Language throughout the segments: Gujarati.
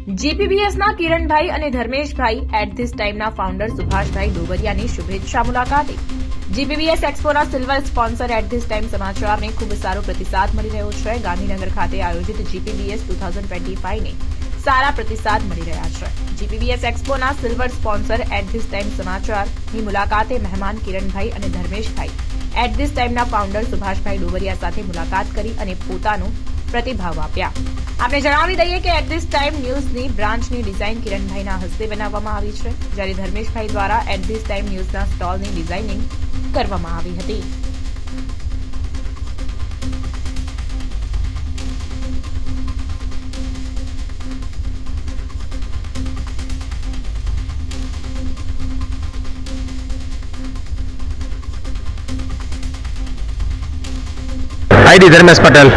જીપીબીએસના કિરણભાઈ અને ધર્મેશભાઈ એટ ધીસ ટાઈમના ફાઉન્ડર સુભાષભાઈ ડોબરિયાની શુભેચ્છા મુલાકાતે જીપીબીએસ એક્સપોના silver sponsor at this time સમાચારને ખૂબ સારો પ્રતિસાદ મળી રહ્યો છે. ગાંધીનગર ખાતે આયોજિત જીપીબીએસ 2025ને સારા પ્રતિસાદ મળી રહ્યા છે. જીપીબીએસ એક્સપોના silver sponsor at this time સમાચારની મુલાકાતે મહેમાન કિરણભાઈ અને ધર્મેશભાઈ એટ ધીસ ટાઈમના ફાઉન્ડર સુભાષભાઈ ડોબરિયા સાથે મુલાકાત કરી અને પોતાનો પ્રતિભાવ આપ્યા. આપણે જણાવી દઈએ કે એટ ધીસ ટાઈમ ન્યૂઝની બ્રાન્ચની ડિઝાઇન કિરણભાઈના હસ્તે બનાવવામાં આવી છે, જ્યારે ધર્મેશભાઈ દ્વારા એટ ધીસ ટાઈમ ન્યૂઝના સ્ટોલની ડિઝાઇનિંગ કરવામાં આવી હતી. આઈડી ધર્મેશ પટેલ.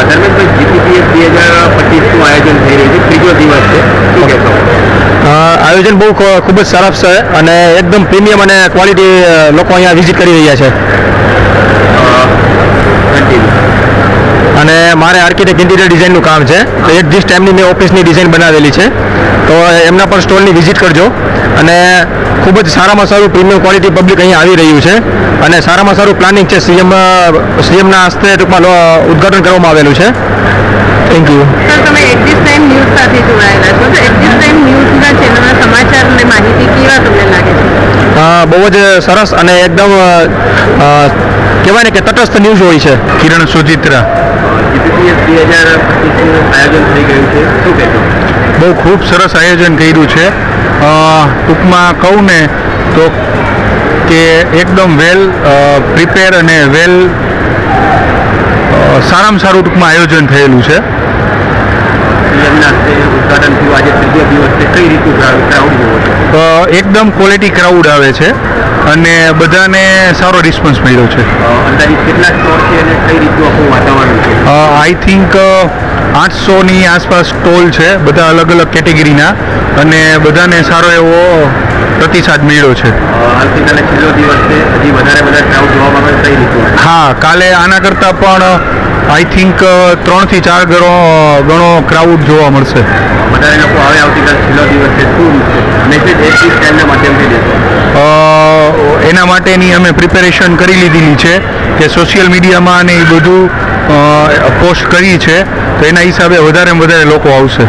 ધર્મેશભાઈ, જીપીબીએસ 2025નું આયોજન થઈ રહ્યું છે, ત્રીજો દિવસ છે, શું કહેશો? આયોજન બહુ ખૂબ જ સરસ છે અને એકદમ પ્રીમિયમ અને ક્વોલિટી લોકો અહીંયા વિઝિટ કરી રહ્યા છે. અને મારે આર્કિટેક્ટ ઇન્ટિરિયર ડિઝાઇનનું કામ છે, તો એક ધીસ ટાઈમની મેં ઓફિસની ડિઝાઇન બનાવેલી છે, તો એમના પણ સ્ટોલની વિઝિટ કરજો. અને ખૂબ જ સારામાં સારું પ્રીમિયમ ક્વોલિટી પબ્લિક અહીંયા આવી રહ્યું છે અને સારામાં સારું પ્લાનિંગ છે. સીએમના હસ્તે ટૂંકમાં ઉદ્ઘાટન કરવામાં આવેલું છે. Thank you. સર, તમે એટ ધીસ ટાઈમ ન્યૂઝ સાથે જોડાયેલા છો, તો એટ ધીસ ટાઈમ ન્યૂઝના ચેનલના સમાચાર અને માહિતી કેવા તમને લાગે છે? બહુ જ સરસ અને એકદમ કહેવાય ને કે તટસ્થ ન્યૂઝ હોય છે. કિરણ સુચિત્રા. જીપીબીએસ 2025નું આયોજન થઈ ગયું છે, શું કહેશો? બહુ ખૂબ સરસ આયોજન કર્યું છે. ટૂંકમાં કહું ને તો કે એકદમ વેલ પ્રિપેર અને વેલ સારામાં સારું ટૂંકમાં આયોજન થયેલું છે. સીએમના હસ્તે ઉદ્ઘાટન થયું, આજે ત્રીજો દિવસ છે, કઈ રીતનું ક્રાઉડ જોવો છે? એકદમ ક્વોલિટી ક્રાઉડ આવે છે અને બધાને સારો રિસ્પોન્સ મળ્યો છે. અંદાજિત કેટલા સ્ટોર છે અને કઈ રીતનું આખું વાતાવરણ છે? આઈ થિંક 800ની આસપાસ સ્ટોલ છે, બધા અલગ અલગ કેટેગરીના, અને બધાને સારો એવો પ્રતિસાદ મળ્યો છે. આવતીકાલે છેલ્લો દિવસ છે, હજી વધારે ક્રાઉડ જોવા મળે, કઈ રીતનું? હા, કાલે આના કરતાં પણ આઈ થિંક 3 થી 4 ગણો ક્રાઉડ જોવા મળશે. વધારે લોકો આવે, આવતીકાલે છેલ્લો દિવસ છે, શું મેસેજ એટ ધીસ ટાઈમના માધ્યમથી દેશો? એના માટેની અમે પ્રિપેરેશન કરી લીધેલી છે કે સોશિયલ મીડિયામાં અને એ બધું પોસ્ટ કરી છે, તો એના હિસાબે વધારે લોકો આવશે.